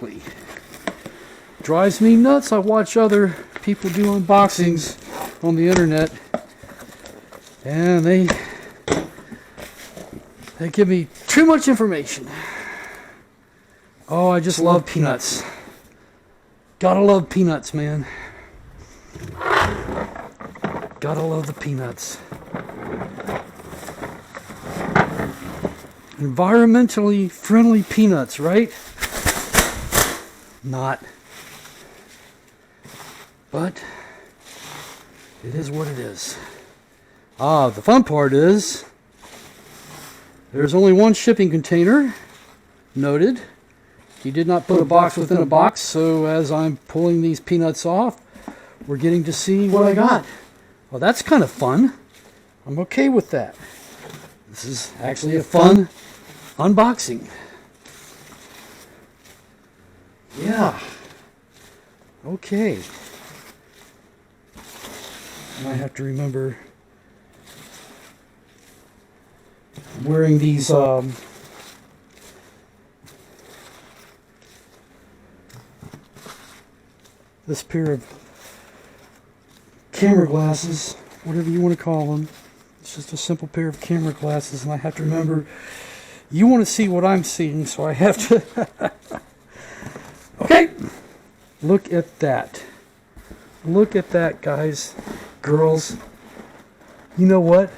quickly. Drives me nuts. I watch other people do unboxings on the internet, and they give me too much information. Oh, I just love peanuts. Gotta love peanuts, man. Gotta love the peanuts. Environmentally friendly peanuts, right? Not. But it is what it is. The fun part is there's only one shipping container. Noted. He did not put a box within a box, so as I'm pulling these peanuts off, we're getting to see what I got. Well, that's kind of fun. I'm okay with that. This is actually a fun unboxing. Yeah. Okay. And I have to remember I'm wearing these this pair of camera glasses, whatever you want to call them. It's just a simple pair of camera glasses, and I have to remember you want to see what I'm seeing, so I have to. Okay, look at that. Look at that, guys, girls. You know what?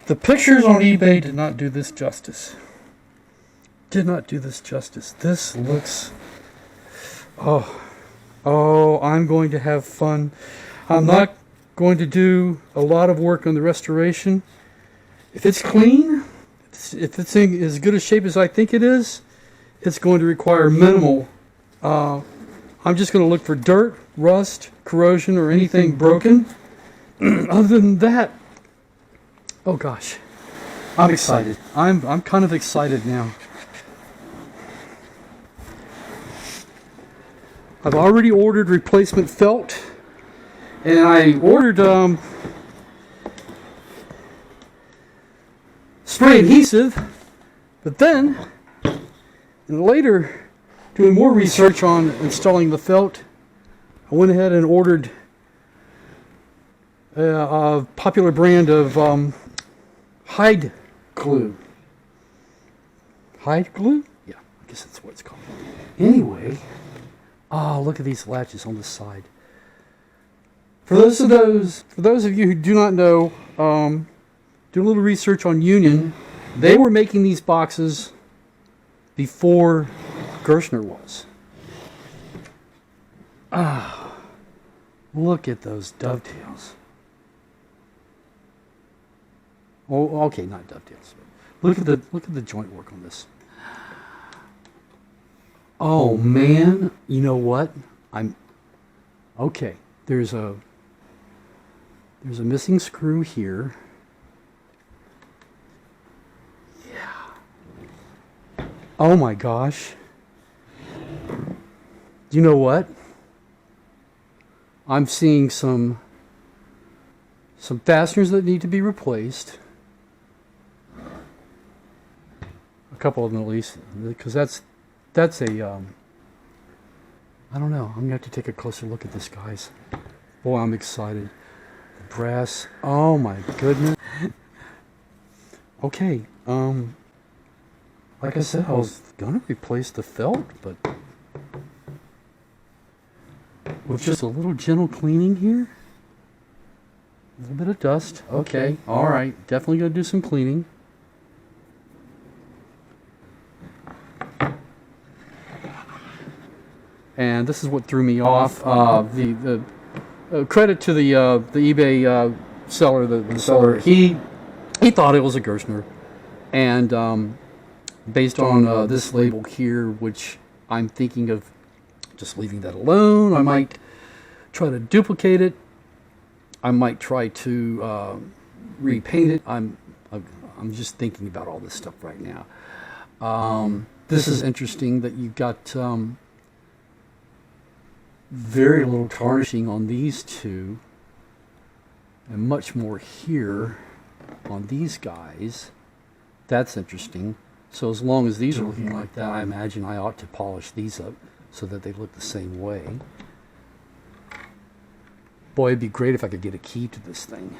The pictures on eBay did not do this justice. Did not do this justice. This looks... Oh, I'm going to have fun. I'm not going to do a lot of work on the restoration. If it's clean, if it's in as good a shape as I think it is, it's going to require minimal. I'm just going to look for dirt, rust, corrosion, or anything broken. Other than that, oh gosh, I'm excited. I'm kind of excited now. I've already ordered replacement felt, and I ordered spray adhesive, but then, and later, doing more research on installing the felt, I went ahead and ordered a popular brand of hide glue. Hide glue? Yeah, I guess that's what it's called. Anyway, oh, look at these latches on the side. For those of you who do not know, do a little research on Union. They were making these boxes before Gerstner was. Ah, look at those dovetails. Oh, okay, not dovetails. Look at the joint work on this. Oh man, you know what? Okay. There's a missing screw here. Yeah. Oh my gosh. You know what? I'm seeing some fasteners that need to be replaced. A couple of them at least, because that's a I don't know. I'm gonna have to take a closer look at this, guys. Boy, I'm excited. The brass. Oh my goodness. Okay. Like I said, I was gonna replace the felt, but with just a little gentle cleaning here. A little bit of dust. Okay. All right. Definitely gonna do some cleaning. And this is what threw me off. The credit to the eBay seller, the seller. He thought it was a Gerstner, and based on this label here, which I'm thinking of just leaving that alone. I might try to duplicate it. I might try to repaint it. I'm just thinking about all this stuff right now. This is interesting that you've got very little tarnishing on these two, and much more here on these guys. That's interesting. So as long as these are looking like that, I imagine I ought to polish these up so that they look the same way. Boy, it'd be great if I could get a key to this thing.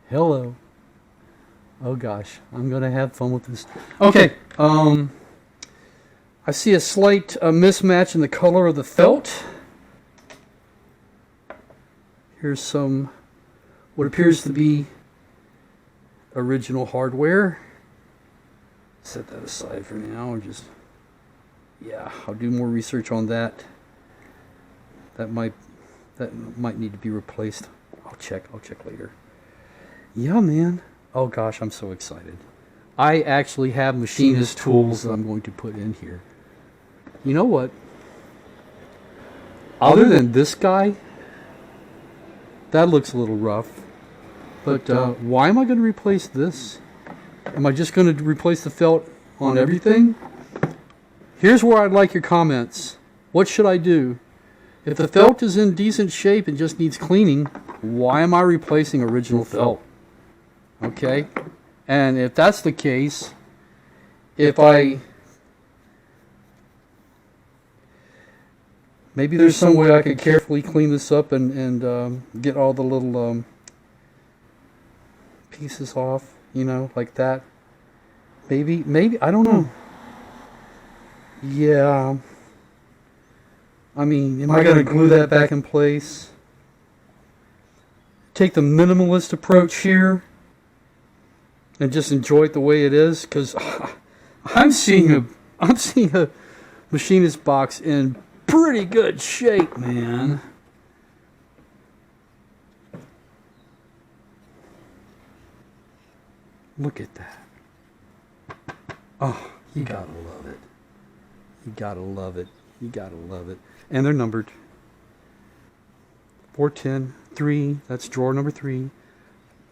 Hello. Oh gosh, I'm gonna have fun with this. Okay, I see a slight mismatch in the color of the felt. Here's some, what appears to be original hardware. Set that aside for now and just, yeah, I'll do more research on that. That might need to be replaced. I'll check later. Yeah, man. Oh gosh, I'm so excited. I actually have machinist tools that I'm going to put in here. You know what? Other than this guy, that looks a little rough. But why am I going to replace this? Am I just going to replace the felt on everything? Here's where I'd like your comments. What should I do? If the felt is in decent shape and just needs cleaning, why am I replacing original felt? Okay? And if that's the case, maybe there's some way I could carefully clean this up and get all the little pieces off, you know, like that. Maybe, I don't know. Yeah. I mean, am I going to glue that back in place? Take the minimalist approach here and just enjoy it the way it is, because I'm seeing a machinist box in pretty good shape, man. Look at that. Oh, you gotta love it. You gotta love it. You gotta love it. And they're numbered. 410, 3, that's drawer number 3.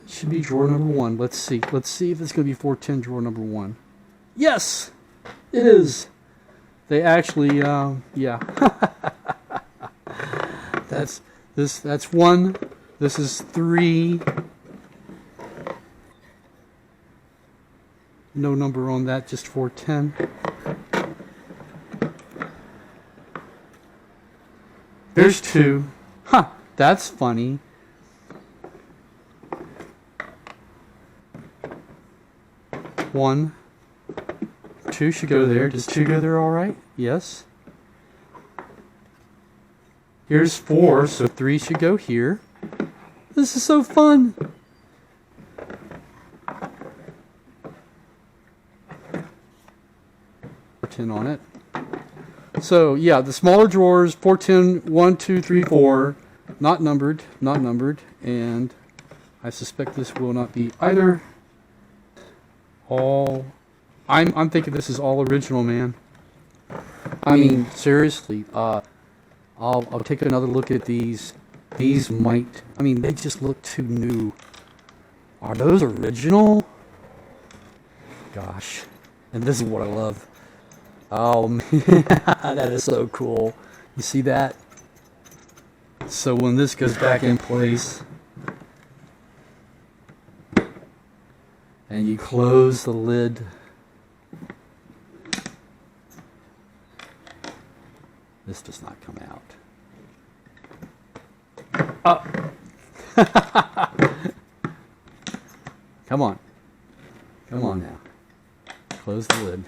It should be drawer number 1. Let's see. Let's see if it's going to be 410 drawer number 1. Yes! It is! They actually, yeah. That's 1. This is 3. No number on that, just 410. There's 2. Huh, that's funny. One, 2 should go there. Does 2 go there all right? Yes. Here's 4, so 3 should go here. This is so fun. On it. So yeah, the smaller drawers, 410, 1, 2, 3, 4, not numbered, and I suspect this will not be either. All, I'm thinking this is all original, man. I mean, seriously, I'll take another look at these. These might, I mean, they just look too new. Are those original? Gosh, and this is what I love. Oh man, that is so cool. You see that? So when this goes back in place and you close the lid, this does not come out. Come on now. Close the lid.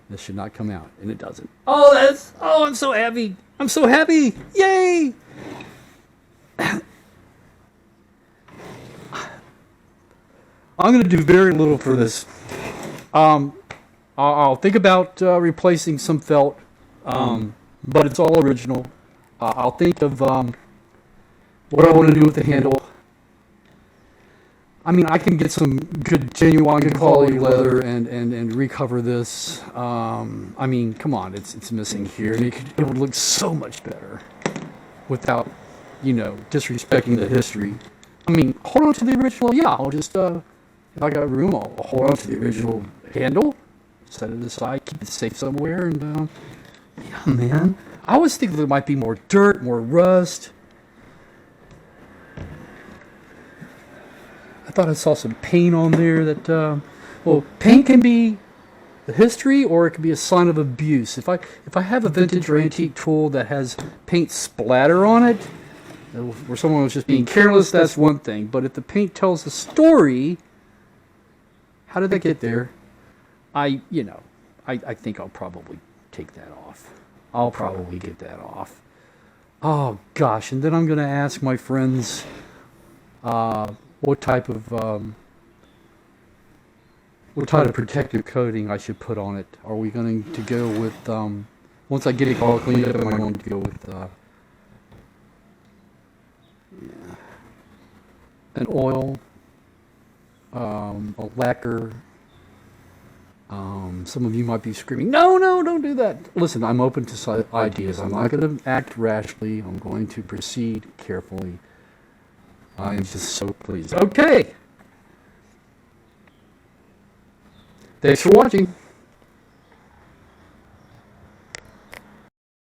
This should not come out, and it doesn't. Oh, I'm so happy. I'm so happy. Yay! I'm going to do very little for this. I'll think about replacing some felt, but it's all original. I'll think of what I want to do with the handle. I mean, I can get some good, genuine, good quality leather and recover this. I mean, come on, it's missing here. And it would look so much better without, you know, disrespecting the history. I mean, hold on to the original. Yeah, I'll just, if I got room, I'll hold on to the original handle, set it aside, keep it safe somewhere, and, yeah, man. I was thinking there might be more dirt, more rust. I thought I saw some paint on there that Well, paint can be the history, or it can be a sign of abuse. If I have a vintage or antique tool that has paint splatter on it, where someone was just being careless, that's one thing. But if the paint tells a story, how did that get there? I think I'll probably take that off. I'll probably get that off. Oh gosh, and then I'm going to ask my friends what type of protective coating I should put on it. Are we going to go with once I get it all cleaned up, am I going to go with an oil, a lacquer? Some of you might be screaming, no, don't do that. Listen, I'm open to ideas. I'm not going to act rashly. I'm going to proceed carefully. I am just so pleased. Okay. Thanks for watching.